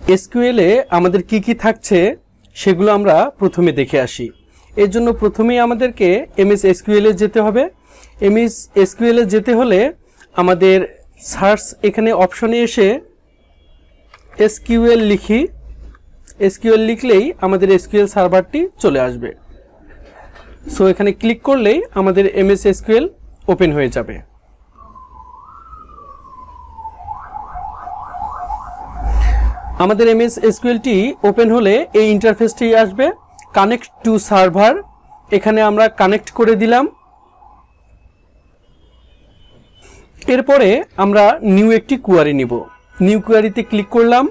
SQL এ আমাদের কি থাকছে সেগুলো আমরা প্রথমে দেখে আসি। এর জন্য প্রথমেই আমাদেরকে MS SQL এ যেতে হবে। MS SQL এ যেতে হলে আমাদের সার্চ এখানে অপশনে এসে SQL লিখি। SQL লিখলেই আমাদের SQL সার্ভারটি চলে আসবে। সো এখানে ক্লিক করলেই আমাদের MS SQL ওপেন হয়ে যাবে। আমাদের MS SQL টি ওপেন হলে এই ইন্টারফেসটি আসবে, কানেক্ট টু সার্ভার। এখানে আমরা কানেক্ট করে দিলাম। এরপরে আমরা নিউ একটি কোয়ারি নিব। নিউ কোয়ারিতে ক্লিক করলাম।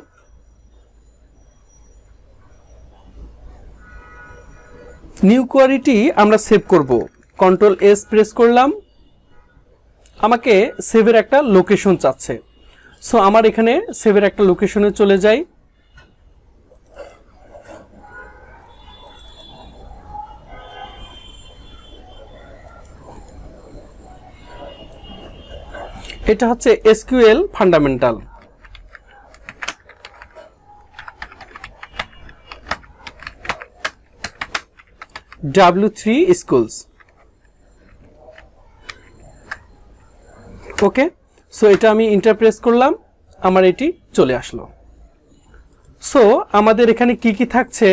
নিউ কোয়ারিটি আমরা সেভ করব। কন্ট্রোল এস প্রেস করলাম। আমাকে সেভের একটা লোকেশন চাচ্ছে। সো আমার এখানে সেভের একটা লোকেশনে চলে যাই। এটা হচ্ছে SQL ফান্ডামেন্টাল। W3 schools। ওকে, সো এটা আমি এন্টার প্রেস করলাম, আমার এটি চলে আসলো। সো আমাদের এখানে কি থাকছে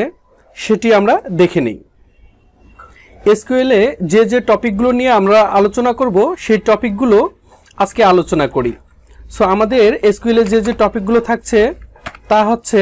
সেটি আমরা দেখে নিই। SQL এ যে টপিকগুলো নিয়ে আমরা আলোচনা করব সেই টপিকগুলো আজকে আলোচনা করি। সো আমাদের SQL এ যে টপিকগুলো থাকছে তা হচ্ছে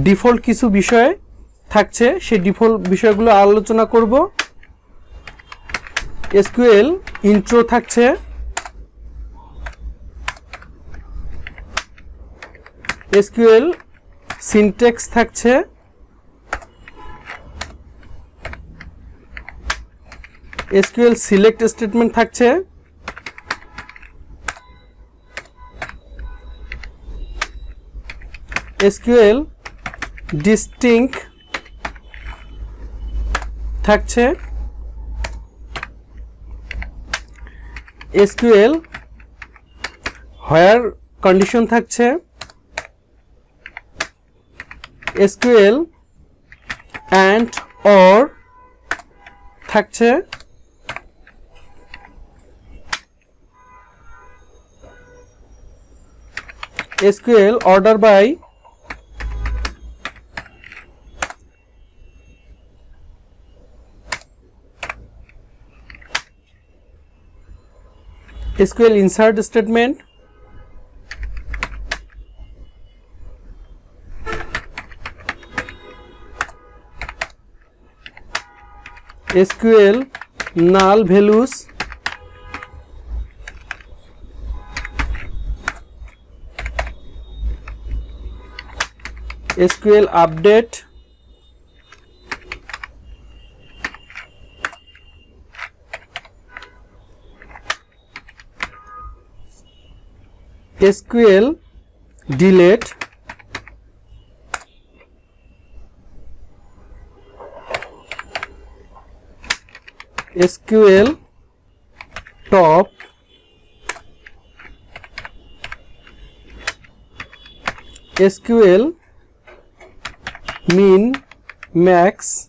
ডিফল্ট কিছু বিষয় থাকছে, সেই ডিফল্ট বিষয়গুলো আলোচনা করব। SQL ইন্ট্রো থাকছে, SQL সিনট্যাক্স থাকছে, SQL সিলেক্ট স্টেটমেন্ট থাকছে, SQL ডিস্টিংক্ট থাকছে, SQL হোয়ার কন্ডিশন থাকছে, SQL এন্ড অর থাকছে, SQL order by, SQL insert statement, SQL null values, SQL update, SQL delete, SQL top, SQL min max,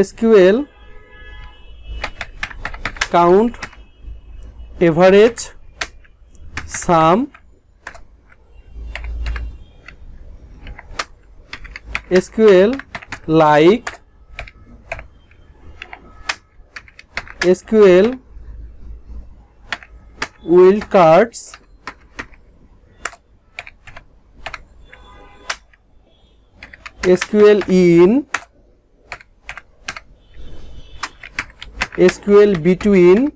SQL count, average, sum, SQL like, SQL wildcards, SQL in, SQL between,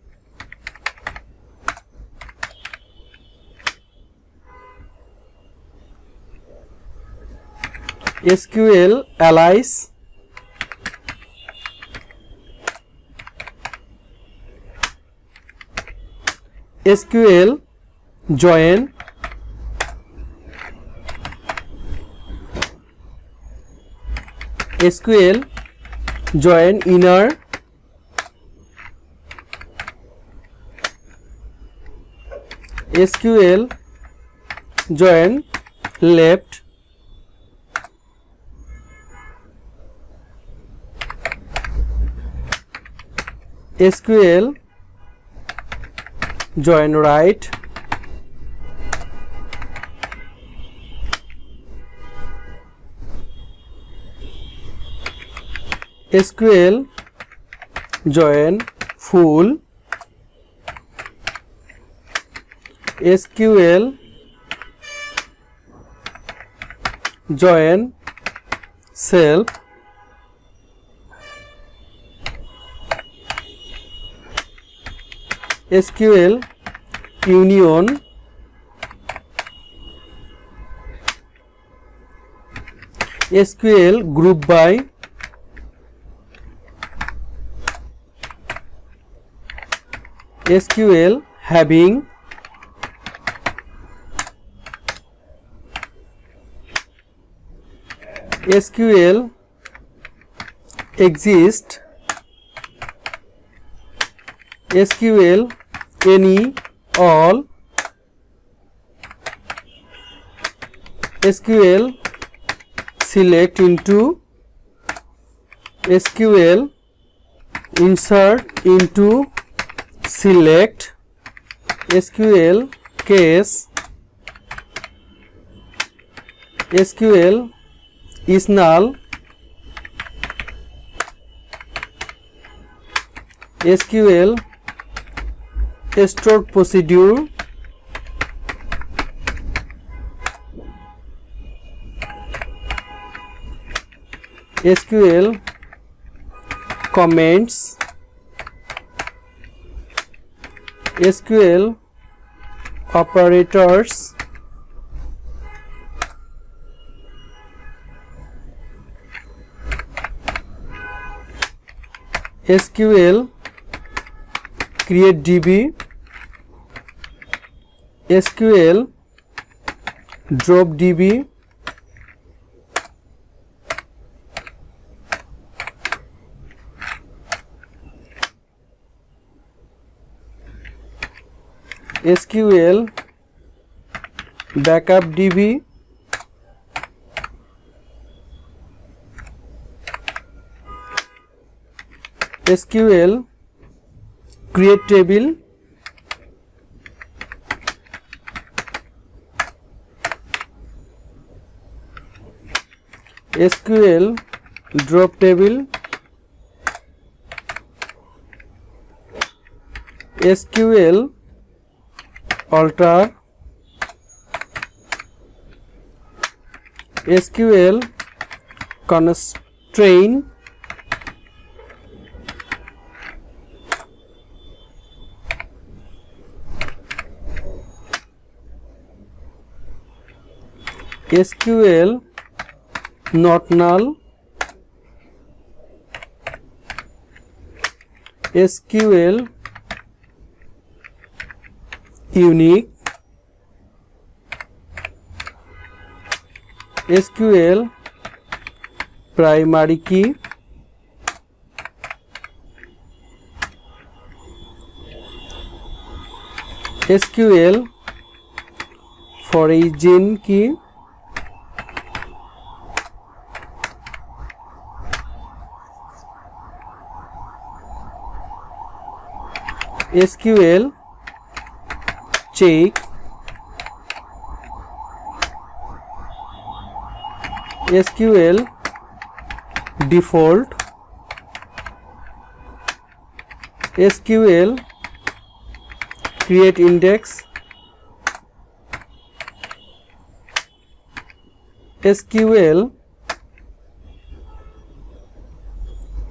SQL alias, SQL join SQL join inner SQL join left SQL join right SQL join full SQL join self SQL union SQL group by SQL having SQL exist SQL any all SQL select into SQL insert into select SQL case SQL is null SQL stored procedure SQL comments SQL operators SQL create DB SQL drop DB SQL backup DB SQL create table SQL drop table SQL alter SQL constraint SQL not null SQL unique SQL primary key SQL origin key SQL check SQL default SQL create index SQL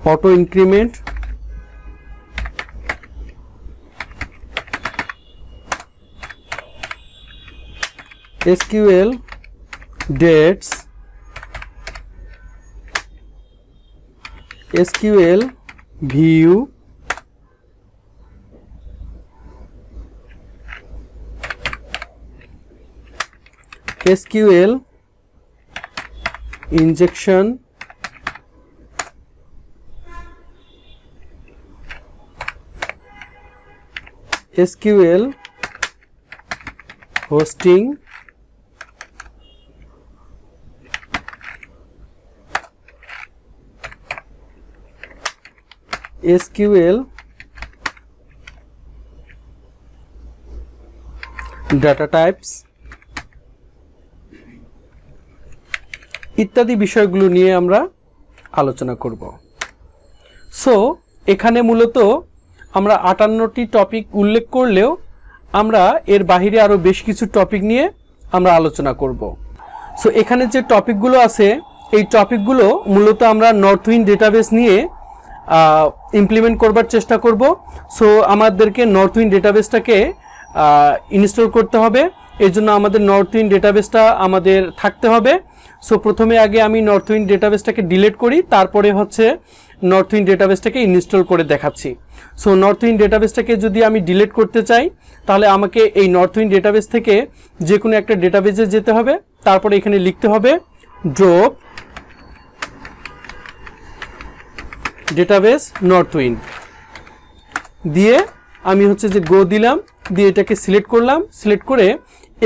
auto increment SQL dates SQL view SQL injection SQL hosting SQL data types ইত্যাদি বিষয়গুলো নিয়ে আমরা আলোচনা করব। So এখানে মূলত আমরা 58টি topic উল্লেখ করলেও আমরা এর বাইরে আরো বেশ কিছু টপিক নিয়ে আমরা আলোচনা করব। সো এখানে যে টপিকগুলো আছে এই টপিকগুলো মূলত আমরা নর্থ উইন্ড ডেটাবেস নিয়ে ইমপ্লিমেন্ট করবার চেষ্টা করব। সো আমাদেরকে নর্থ উইন্ড ডেটাবেসটাকে ইনস্টল করতে হবে। এর জন্য আমাদের নর্থ উইন্ড ডেটাবেসটা আমাদের থাকতে হবে। সো প্রথমে আগে আমি নর্থ উইন্ড ডেটাবেসটাকে ডিলিট করি, তারপরে হচ্ছে নর্থ উইন্ড ডেটাবেসটাকে ইনস্টল করে দেখাচ্ছি। সো নর্থ উইন্ড ডেটাবেসটাকে যদি আমি ডিলিট করতে চাই তাহলে আমাকে এই নর্থ উইন্ড ডেটাবেস থেকে যে কোনো একটা ডেটাবেসে যেতে হবে, তারপরে এখানে লিখতে হবে ড্রপ ডেটাবেস নর্থ উইন্ড দিয়ে আমি হচ্ছে যে গো দিলাম, দিয়ে এটাকে সিলেক্ট করলাম। সিলেক্ট করে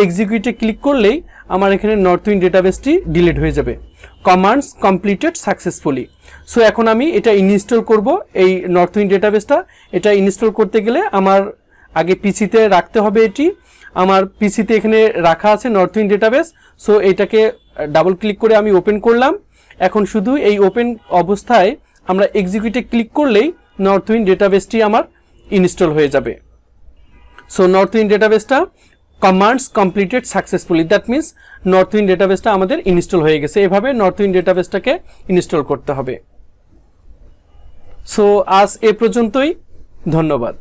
এক্সিকিউটে ক্লিক করলেই আমার এখানে নর্থ উইন্ড ডেটাবেসটি ডিলিট হয়ে যাবে। Commands completed successfully. সো এখন আমি এটা ইনস্টল করব এই নর্থ উইন্ড ডেটাবেসটা। এটা ইনস্টল করতে গেলে আমার আগে পিসিতে রাখতে হবে। এটি আমার পিসিতে এখানে রাখা আছে নর্থ উইন্ড ডেটাবেস। সো এটাকে ডাবল ক্লিক করে আমি ওপেন করলাম। এখন শুধু এই ওপেন অবস্থায় আমরা এক্সিকিউটে ক্লিক করলেই নর্থ উইন্ড ডেটাবেসটি আমার ইনস্টল হয়ে যাবে। সো নর্থ উইন্ড ডেটাবেসটা commands completed successfully, that means Northwind ডেটাবেসটা আমাদের ইনস্টল হয়ে গেছে। এভাবে নর্থ উইন্ড ডেটাবেসটাকে ইনস্টল করতে হবে। সো আজ এ পর্যন্তই, ধন্যবাদ।